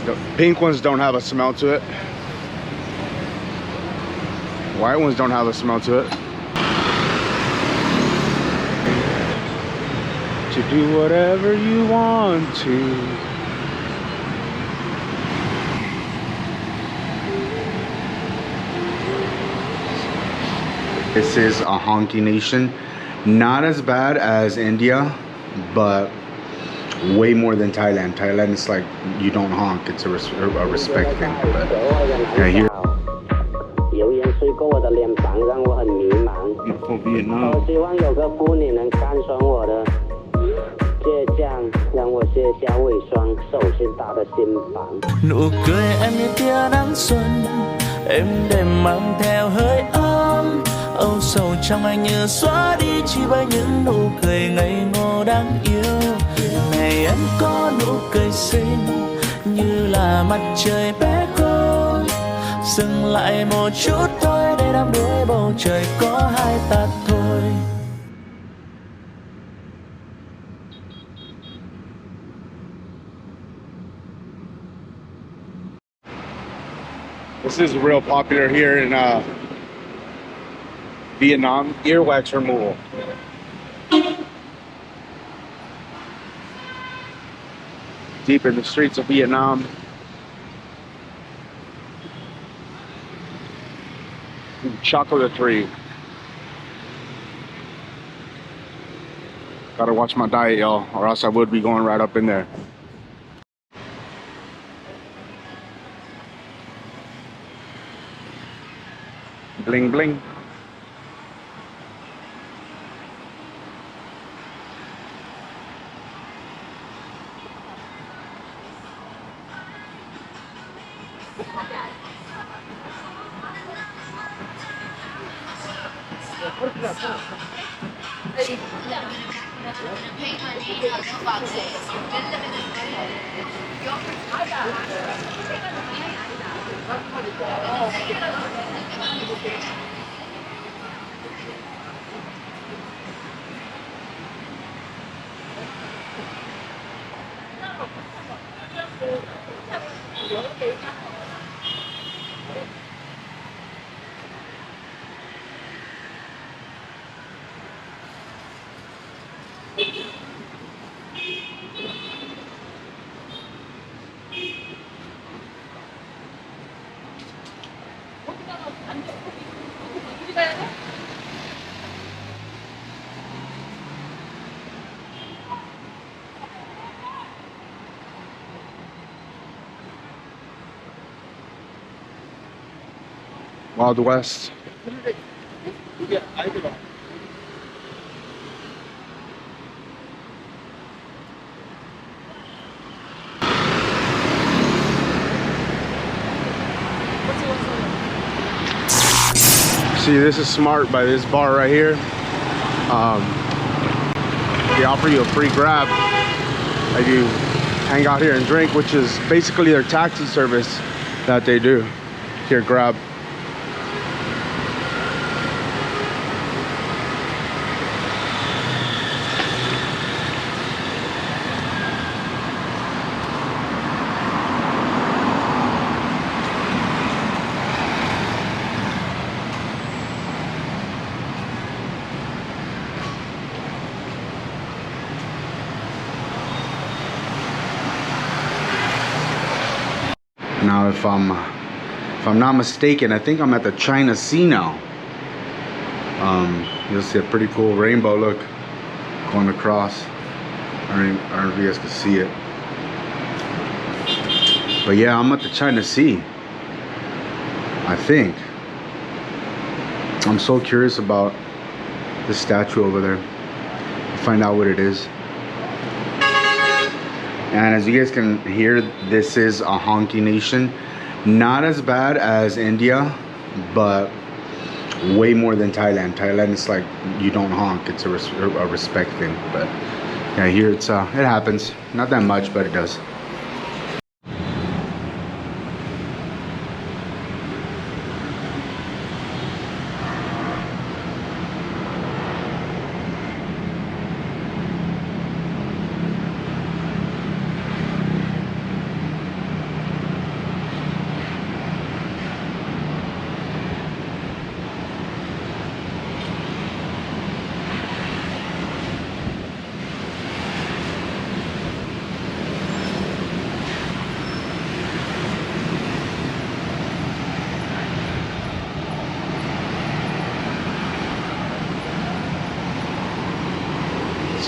The pink ones don't have a smell to it. White ones don't have a smell to it. To do whatever you want to. This is a honky nation. Not as bad as India, but way more than Thailand. Thailand is like, you don't honk, it's a respect thing. But yeah, here. Beautiful Vietnam. Nụ cười em như tia nắng xuân, êm đềm mang theo hơi ấm. Âu sầu trong anh như xóa đi chỉ bởi những nụ cười ngây ngô đáng yêu. Này em có nụ cười xinh như là mặt trời bé con. Dừng lại một chút thôi để đắm đuối bầu trời có hai ta thôi. This is real popular here in Vietnam, earwax removal. Deep in the streets of Vietnam. Chocolate. Gotta watch my diet, y'all, or else I would be going right up in there. Bling bling. Wild West. See, this is smart by this bar right here. They offer you a free grab if you hang out here and drink, which is basically their taxi service that they do. Here, grab. Now, if I'm not mistaken, I think I'm at the China Sea now. You'll see a pretty cool rainbow look going across. I don't know if you guys can see it, but yeah, I'm at the China Sea, I think. I'm so curious about this statue over there. Find out what it is. And as you guys can hear, this is a honky nation. Not as bad as India, but way more than Thailand. Thailand is like, you don't honk, it's a respect thing. But yeah, here it happens. Not that much, but it does.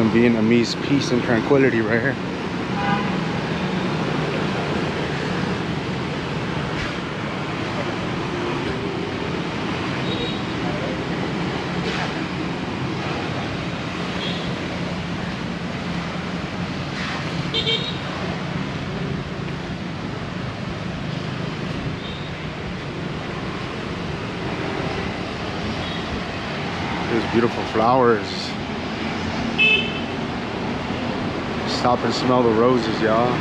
Some Vietnamese peace and tranquility right here. There's beautiful flowers. Stop and smell the roses, y'all.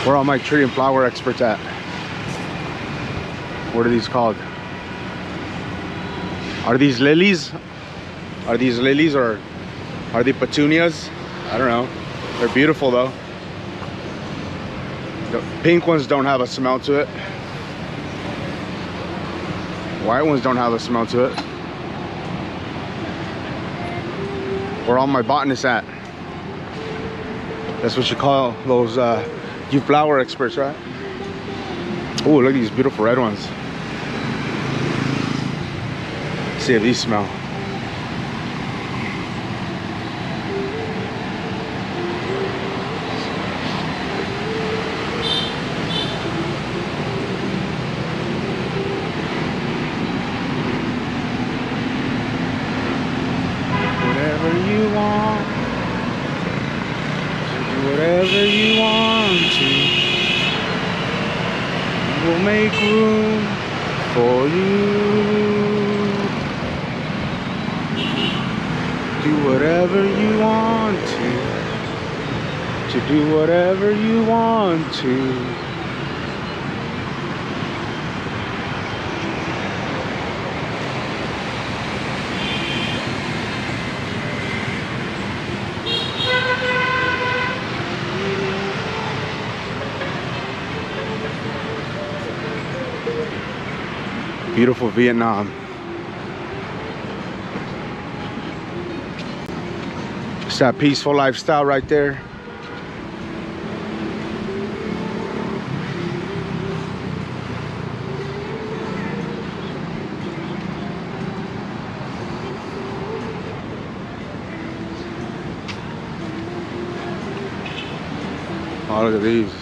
Where are all my tree and flower experts at? What are these called? Are these lilies? Are these lilies or are they petunias? I don't know. They're beautiful though. The pink ones don't have a smell to it. White ones don't have a smell to it. Where all my botanists at? That's what you call those you flower experts, right? Oh, look at these beautiful red ones. Let's see if these smell. Whatever you want to, we'll make room for you. Do whatever you want to do whatever you want to. Beautiful Vietnam. It's that peaceful lifestyle right there. Oh, look at these.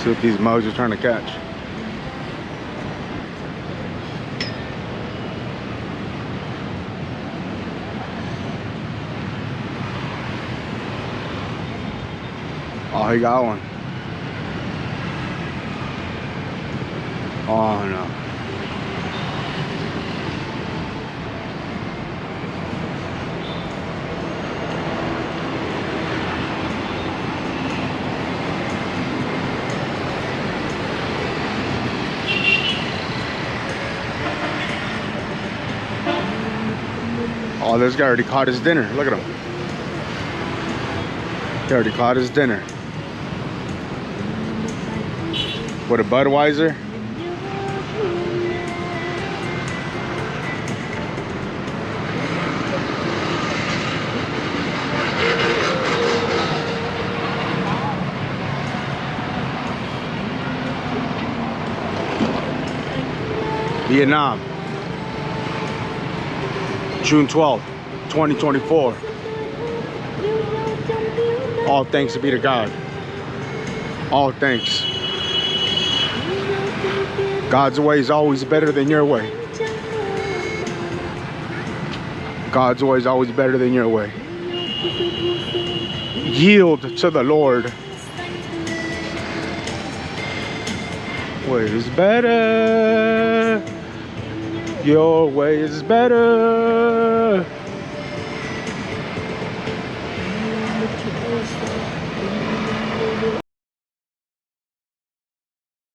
See what these mugs are trying to catch. Oh, he got one. Oh no. Oh, this guy already caught his dinner. Look at him. He already caught his dinner. What, a Budweiser? Vietnam, June 12th, 2024. All thanks be to God. All thanks. God's way is always better than your way. God's way is always better than your way. Yield to the Lord. Way is better. Your way is better.